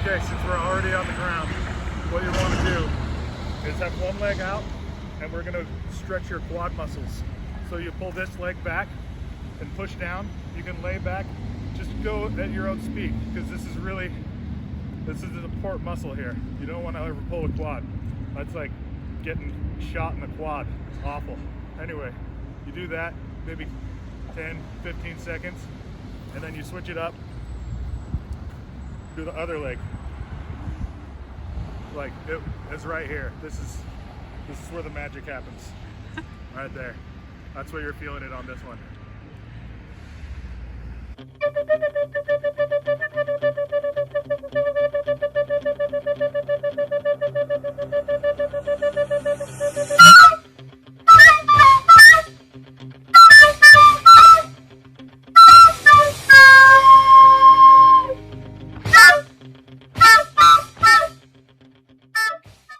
Okay, since we're already on the ground, what you want to do is have one leg out, and we're going to stretch your quad muscles. So you pull this leg back and push down. You can lay back, just go at your own speed, because this is an important muscle here. You don't want to ever pull a quad. That's like getting shot in the quad. It's awful. Anyway, you do that, maybe 10, 15 seconds, and then you switch it up. Do the other leg. Like it's right here. This is where the magic happens. Right there. That's where you're feeling it on this one.